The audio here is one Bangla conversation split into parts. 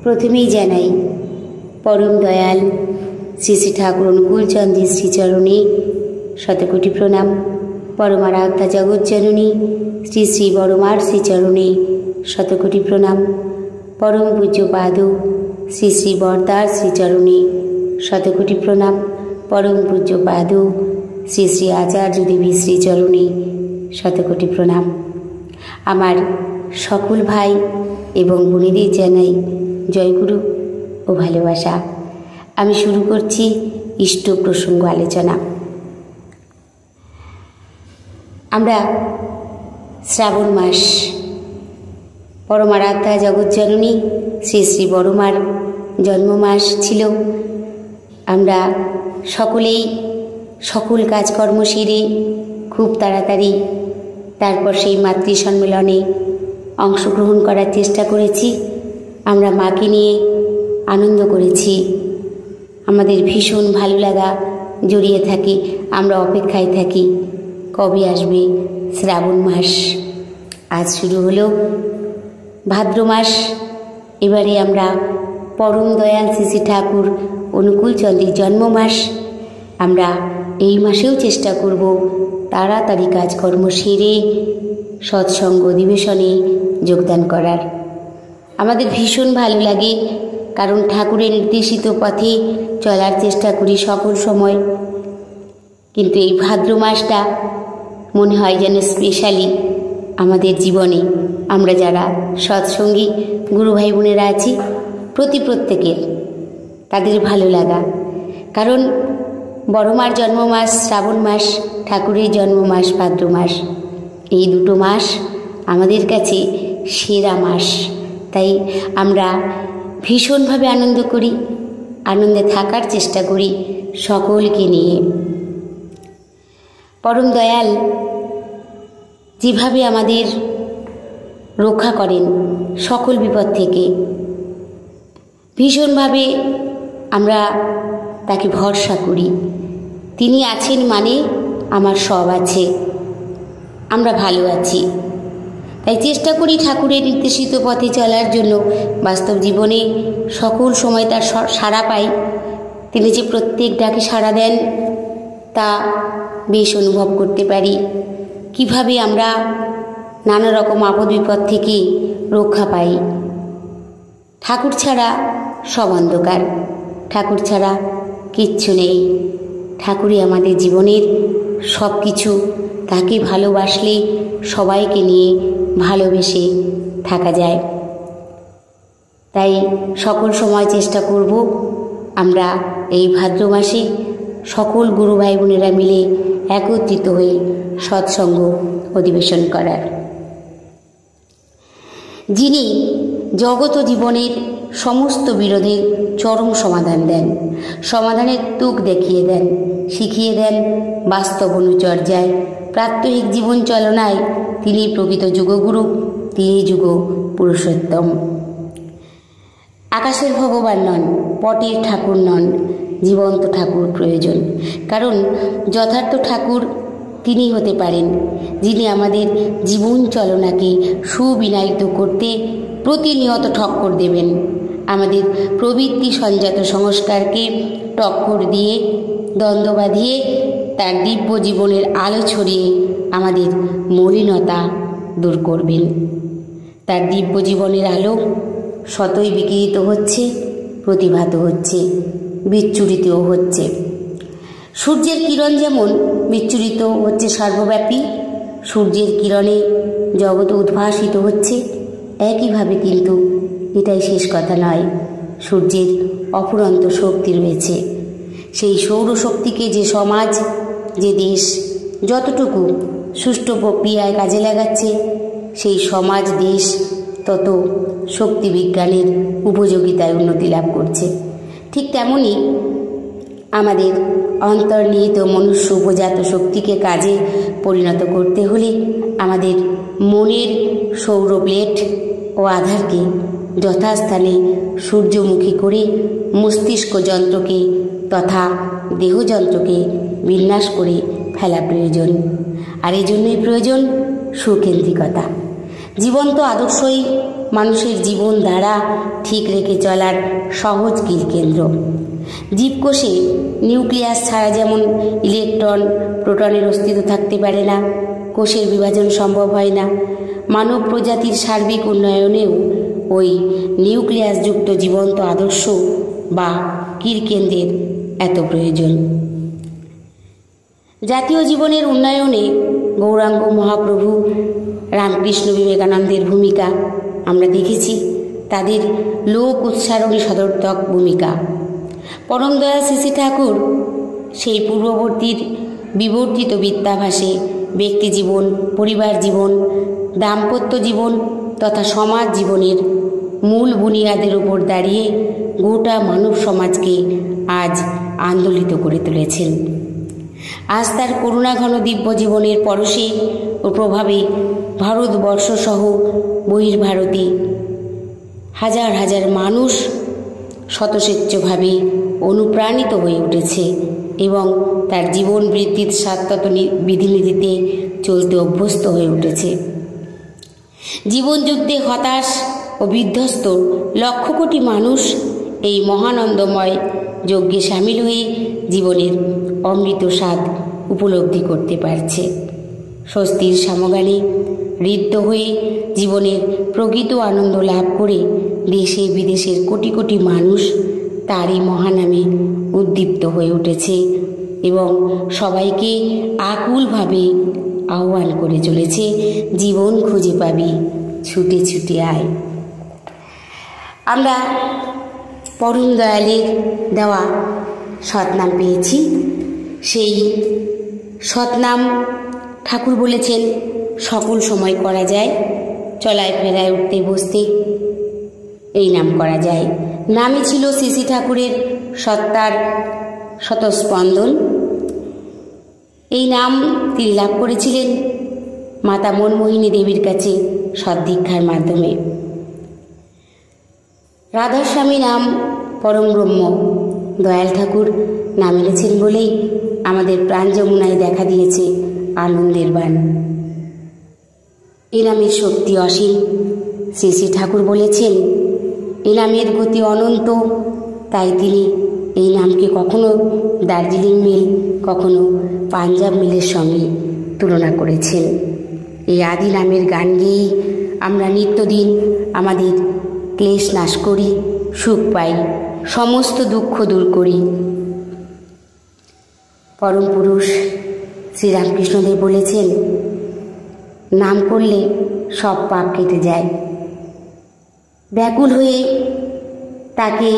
প্রথমেই জানাই পরম দয়াল শ্রী শ্রী ঠাকুর অনুকূলচন্দ্রের শ্রীচরণে শতকোটি প্রণাম। পরমারাধ্যা জগজ্জননী শ্রী শ্রী বড়মার শ্রীচরণে শতকোটি প্রণাম। পরম পূজ্য পাদ শ্রী শ্রী বরদার শ্রীচরণে শতকোটি প্রণাম। পরম পূজ্য পাদ শ্রী শ্রী আচার্য দেবী শ্রীচরণে শতকোটি প্রণাম। আমার সকল ভাই এবং বোনেদের জানাই জয়গুরু ও ভালোবাসা। আমি শুরু করছি ইষ্ট প্রসঙ্গ আলোচনা। আমরা শ্রাবণ মাস, পরমারাধ্যা জগজ্জননী শ্রী শ্রী বড়মার জন্মমাস ছিল। আমরা সকলেই সকল কাজকর্ম সেরে খুব তাড়াতাড়ি তারপর সেই মাতৃ সম্মেলনে অংশগ্রহণ করার চেষ্টা করেছি। আমরা মাকে নিয়ে আনন্দ করেছি। আমাদের ভীষণ ভালো লাগা জড়িয়ে থাকে। আমরা অপেক্ষায় থাকি কবে আসবে শ্রাবণ মাস। আজ শুরু হলো ভাদ্র মাস। এবারে আমরা পরম দয়াল শ্রী শ্রী ঠাকুর অনুকূলচন্দ্রের জন্ম মাস। আমরা এই মাসেও চেষ্টা করব তাড়াতাড়ি কাজকর্ম সেরে সৎসঙ্গ অধিবেশনে যোগদান করার। আমাদের ভীষণ ভালো লাগে, কারণ ঠাকুরের নির্দেশিত পথে চলার চেষ্টা করি সকল সময়। কিন্তু এই ভাদ্র মাসটা মনে হয় যেন স্পেশালি আমাদের জীবনে আমরা যারা সৎসঙ্গী গুরু ভাই বোনেরা আছি প্রত্যেকের তাদের ভালো লাগা। কারণ বড়মার জন্ম মাস শ্রাবণ মাস, ঠাকুরের জন্ম মাস ভাদ্র মাস। এই দুটো মাস আমাদের কাছে সেরা মাস। তাই আমরা ভীষণভাবে আনন্দ করি, আনন্দে থাকার চেষ্টা করি সকলকে নিয়ে। পরম দয়াল যেভাবে আমাদের রক্ষা করেন সকল বিপদ থেকে, ভীষণভাবে আমরা তাকে ভরসা করি। তিনি আছেন মানে আমার সব আছে, আমরা ভালো আছি। তাই চেষ্টা করি ঠাকুরের নির্দেশিত পথে চলার জন্য। বাস্তব জীবনে সকল সময় তার সাড়া পাই। তিনি যে প্রত্যেক ডাকে সাড়া দেন তা বেশ অনুভব করতে পারি। কিভাবে আমরা নানা রকম আপদ বিপদ থেকে রক্ষা পাই। ঠাকুর ছাড়া সব অন্ধকার, ঠাকুর ছাড়া কিচ্ছু নেই। ঠাকুরই আমাদের জীবনের সব কিছু। তাকে ভালোবাসলে সবাইকে নিয়ে ভালোবেসে থাকা যায়। তাই সকল সময় চেষ্টা করব আমরা এই ভাদ্র মাসে সকল গুরু ভাই বোনেরা মিলে একত্রিত হয়ে সৎসঙ্গ অধিবেশন করার। যিনি জগৎ ও জীবনের সমস্ত বিরোধের চরম সমাধান দেন, সমাধানের তুক দেখিয়ে দেন, শিখিয়ে দেন বাস্তব অনুচর্যায়, প্রাত্যহিক জীবন চলনায়। তিনি প্রকৃত যুগগুরু, তিনি যুগ পুরুষোত্তম। আকাশের ভগবান নন, পটের ঠাকুর নন, জীবন্ত ঠাকুর প্রয়োজন। কারণ যথার্থ ঠাকুর তিনি হতে পারেন যিনি আমাদের জীবন চলনাকে সুবিনায়িত করতে প্রতিনিয়ত ঠক্কর দেবেন। আমাদের প্রবৃত্তি সঞ্জাত সংস্কারকে টক্কর দিয়ে দ্বন্দ্ব বাঁধিয়ে তার দিব্য জীবনের আলো ছড়িয়ে আমাদের মলিনতা দূর করবেন। তার দিব্য জীবনের আলো শতই বিকিরিত হচ্ছে, প্রতিভাত হচ্ছে, বিচ্ছুরিতও হচ্ছে। সূর্যের কিরণ যেমন বিচ্ছুরিত হচ্ছে সর্বব্যাপী, সূর্যের কিরণে জগৎ উদ্ভাসিত হচ্ছে। একইভাবে কিন্তু এটাই শেষ কথা নয়, সূর্যের অফুরন্ত শক্তি রয়েছে। সেই সৌরশক্তিকে যে সমাজ, যে দেশ যতটুকু সুষ্ঠু প্রক্রিয়ায় কাজে লাগাচ্ছে, সেই সমাজ দেশ তত শক্তি বিজ্ঞানের উপযোগিতায় উন্নতি লাভ করছে। ঠিক তেমনি আমাদের অন্তর্নিহিত মনুষ্য উপজাত শক্তিকে কাজে পরিণত করতে হলে আমাদের মনের সৌর প্লেট ও আধারকে যথাস্থানে সূর্যমুখী করে মস্তিষ্ক যন্ত্রকে তথা দেহযন্ত্রকে বিন্যাস করে ফেলা প্রয়োজন। আর এই জন্যই প্রয়োজন সুকেন্দ্রিকতা। জীবন্ত আদর্শই মানুষের জীবন ধারা ঠিক রেখে চলার সহজ কিলকেন্দ্র। জীবকোষে নিউক্লিয়াস ছাড়া যেমন ইলেকট্রন প্রোটনের অস্তিত্ব থাকতে পারে না, কোষের বিভাজন সম্ভব হয় না, মানব প্রজাতির সার্বিক উন্নয়নেও ওই নিউক্লিয়াসযুক্ত জীবন্ত আদর্শ বা কিলকেন্দ্রের এত প্রয়োজন। জাতীয় জীবনের উন্নয়নে গৌরাঙ্গ মহাপ্রভু, রামকৃষ্ণ বিবেকানন্দের ভূমিকা আমরা দেখেছি, তাদের লোক উচ্চারণী সদর্থক ভূমিকা। পরম দয়াল শ্রী ঠাকুর সেই পূর্ববর্তীর বিবর্তিত বিদ্যাভাসে ব্যক্তি জীবন, পরিবার জীবন, দাম্পত্য জীবন তথা সমাজ জীবনের মূল বুনিয়াদের উপর দাঁড়িয়ে গোটা মানব সমাজকে আজ আন্দোলিত করে তুলেছেন। আজ তার করুণাঘন দিব্য জীবনের পরশে ও প্রভাবে ভারতবর্ষসহ বহির্ভারতে হাজার হাজার মানুষ স্বতঃস্বেচ্ছভাবে অনুপ্রাণিত হয়ে উঠেছে এবং তার জীবন বৃদ্ধির সাত্যত বিধিনীতিতে চলতে অভ্যস্ত হয়ে উঠেছে। জীবনযুদ্ধে হতাশ ও বিধ্বস্ত লক্ষ কোটি মানুষ এই মহানন্দময় যজ্ঞে সামিল হয়ে জীবনের অমৃত স্বাদ উপলব্ধি করতে পারছে। স্বস্তির সামগানে ঋদ্ধ হয়ে জীবনের প্রকৃত আনন্দ লাভ করে দেশে বিদেশের কোটি কোটি মানুষ তারই মহানামে উদ্দীপ্ত হয়ে উঠেছে এবং সবাইকে আকুলভাবে আহ্বান করে চলেছে, জীবন খুঁজে পাবি, ছুটে ছুটে আয়। আমরা পরম দয়ালের দেওয়া সৎনাম পেয়েছি। সেই সৎনাম ঠাকুর বলেছেন সকল সময় করা যায়, চলায় ফেরায় উঠতে বসতে এই নাম করা যায়। নামই ছিল শ্রী শ্রী ঠাকুরের সত্তার স্বতঃস্পন্দন। এই নাম তিনি লাভ করেছিলেন মাতা মনমোহিনী দেবীর কাছে সদ্দীক্ষার মাধ্যমে। রাধাস্বামী নাম পরম ব্রহ্ম। দয়াল ঠাকুর নাম এনেছেন বলেই আমাদের প্রাণ যমুনায় দেখা দিয়েছে আনন্দের বান। এ নামের শক্তি অসীম। শ্রী শ্রী ঠাকুর বলেছেন এ নামের গতি অনন্ত, তাই তিনি এই নামকে কখনো দার্জিলিং মিল, কখনো পাঞ্জাব মিলের সঙ্গে তুলনা করেছেন। এই আদি নামের গান গেয়েই আমরা নিত্যদিন আমাদের ক্লেশ নাশ করি, সুখ পাই, সমস্ত দুঃখ দূর করি। পরম পুরুষ শ্রীরামকৃষ্ণদেব বলেছেন নাম করলে সব পাপ কেটে যায়। ব্যাকুল হয়ে তাকে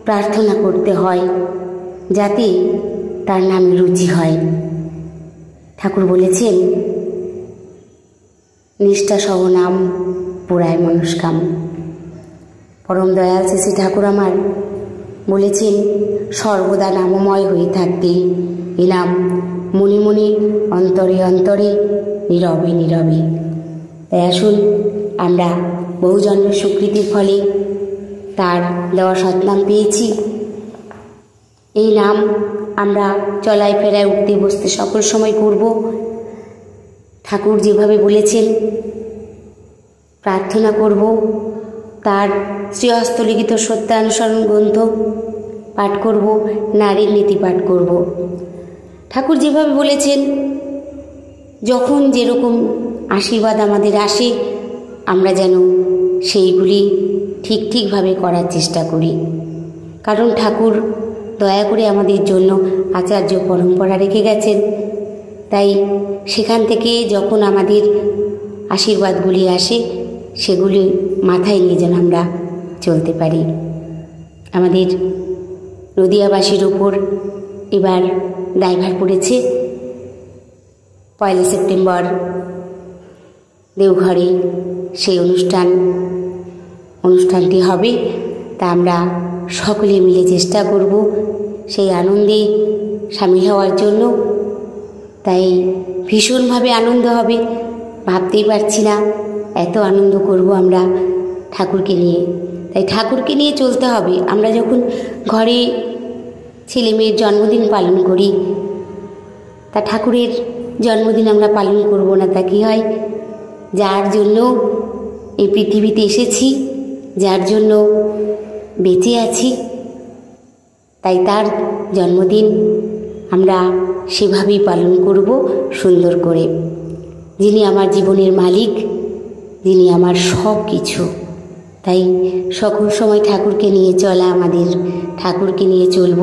প্রার্থনা করতে হয় যাতে তার নামে রুচি হয়। ঠাকুর বলেছেন নিষ্ঠাসহ নাম পুরায় মনস্কাম। পরম দয়াল শ্রী ঠাকুর আমার বলেছেন সর্বদা নামময় হয়ে থাকতে এ নাম মনে মনে, অন্তরে অন্তরে, নীরবে নীরবে। তাই আসুন আমরা বহুজন্মের স্বীকৃতির ফলে তার দেওয়া সৎনাম পেয়েছি। এই নাম আমরা চলায় ফেরায় উঠতে বসতে সকল সময় করব। ঠাকুর যেভাবে বলেছেন প্রার্থনা করব, তার শ্রীহস্তলিখিত সত্যানুসরণ গ্রন্থ পাঠ করব, নারীর নীতি পাঠ করব। ঠাকুর যেভাবে বলেছেন যখন যেরকম আশীর্বাদ আমাদের আসে আমরা যেন সেইগুলি ঠিকভাবে করার চেষ্টা করি। কারণ ঠাকুর দয়া করে আমাদের জন্য আচার্য পরম্পরা রেখে গেছেন, তাই সেখান থেকে যখন আমাদের আশীর্বাদগুলি আসে সেগুলি মাথায় নিয়ে যেন আমরা চলতে পারি। আমাদের নদিয়াবাসীর উপর এবার দায়ভার পড়েছে। 1 সেপ্টেম্বর দেওঘরে সেই অনুষ্ঠানটি হবে, তা আমরা সকলে মিলে চেষ্টা করব সেই আনন্দে সামিল হওয়ার জন্য। তাই ভীষণভাবে আনন্দ হবে, ভাবতেই পারছি না এত আনন্দ করব আমরা ঠাকুরকে নিয়ে। তাই ঠাকুরকে নিয়ে চলতে হবে। আমরা যখন ঘরে ছেলে মেয়ের জন্মদিন পালন করি, তা ঠাকুরের জন্মদিন আমরা পালন করব না, তা কী হয়? যার জন্য এই পৃথিবীতে এসেছি, যার জন্য বেঁচে আছি, তাই তার জন্মদিন আমরা সেভাবেই পালন করব সুন্দর করে। যিনি আমার জীবনের মালিক, যিনি আমার সব কিছু, তাই সকল সময় ঠাকুরকে নিয়ে চলা আমাদের, ঠাকুরকে নিয়ে চলব।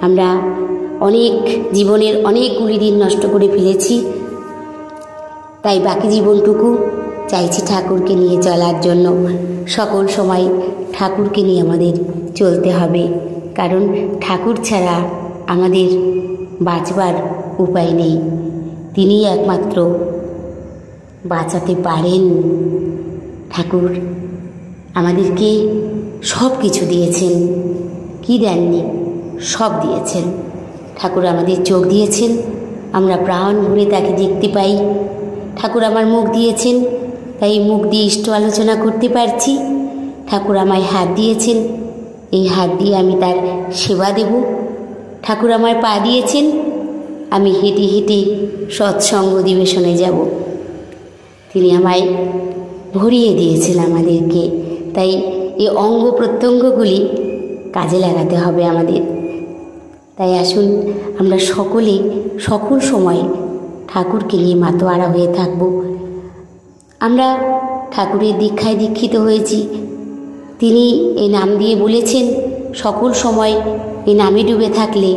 আমরা জীবনের অনেকগুলি দিন নষ্ট করে ফেলেছি, তাই বাকি জীবনটুকু চাইছি ঠাকুরকে নিয়ে চলার জন্য। সকল সময় ঠাকুরকে নিয়ে আমাদের চলতে হবে, কারণ ঠাকুর ছাড়া আমাদের বাঁচবার উপায় নেই। তিনি একমাত্র বাঁচাতে পারেন। ঠাকুর আমাদেরকে সব কিছু দিয়েছেন, কি দেননি, সব দিয়েছেন। ঠাকুর আমাদের চোখ দিয়েছেন, আমরা প্রাণ ভরে তাকে দেখতে পাই। ঠাকুর আমার মুখ দিয়েছেন, তাই মুখ দিয়ে ইষ্ট আলোচনা করতে পারছি। ঠাকুর আমায় হাত দিয়েছেন, এই হাত দিয়ে আমি তার সেবা দেব। ঠাকুর আমার পা দিয়েছেন, আমি হেঁটে হেঁটে সৎসঙ্গ অধিবেশনে যাব। তিনি আমায় ভরিয়ে দিয়েছেন আমাদেরকে, তাই এই অঙ্গ প্রত্যঙ্গগুলি কাজে লাগাতে হবে আমাদের। তাই আসুন আমরা সকলে সকল সময় ঠাকুরকে নিয়ে মাতোয়ারা হয়ে থাকব। আমরা ঠাকুরের দীক্ষায় দীক্ষিত হয়েছি, তিনি এই নাম দিয়ে বলেছেন সকল সময় এই নামে ডুবে থাকলে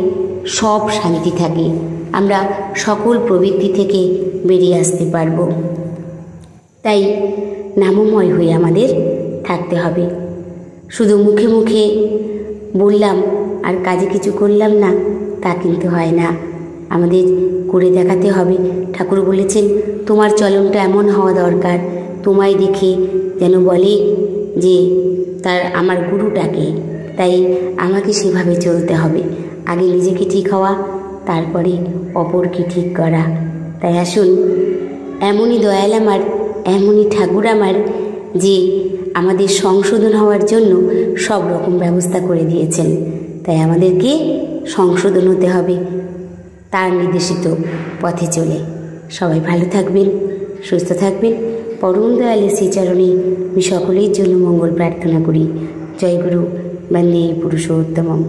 সব শান্তি থাকে, আমরা সকল প্রবৃত্তি থেকে বেরিয়ে আসতে পারব। তাই নামময় হয়ে আমাদের থাকতে হবে। শুধু মুখে মুখে বললাম আর কাজে কিছু করলাম না, তা কিন্তু হয় না, আমাদের করে দেখাতে হবে। ঠাকুর বলেছেন তোমার চলনটা এমন হওয়া দরকার, তোমায় দেখে যেন বলে যে তার আমার গুরুটাকে। তাই আমাকে সেভাবে চলতে হবে, আগে নিজেকে ঠিক হওয়া, তারপরে অপরকে ঠিক করা। তাই আসুন, এমনই দয়াল আমার, এমনই ঠাকুর আমার, যে আমাদের সংশোধন হওয়ার জন্য সব রকম ব্যবস্থা করে দিয়েছেন। তাই আমাদেরকে সংশোধন হতে হবে তার নির্দেশিত পথে চলে। সবাই ভালো থাকবেন, সুস্থ থাকবেন। পরম দয়ালের শ্রীচরণে আমি সকলের জন্য মঙ্গল প্রার্থনা করি। জয় গুরু, বন্দে পুরুষোত্তমম।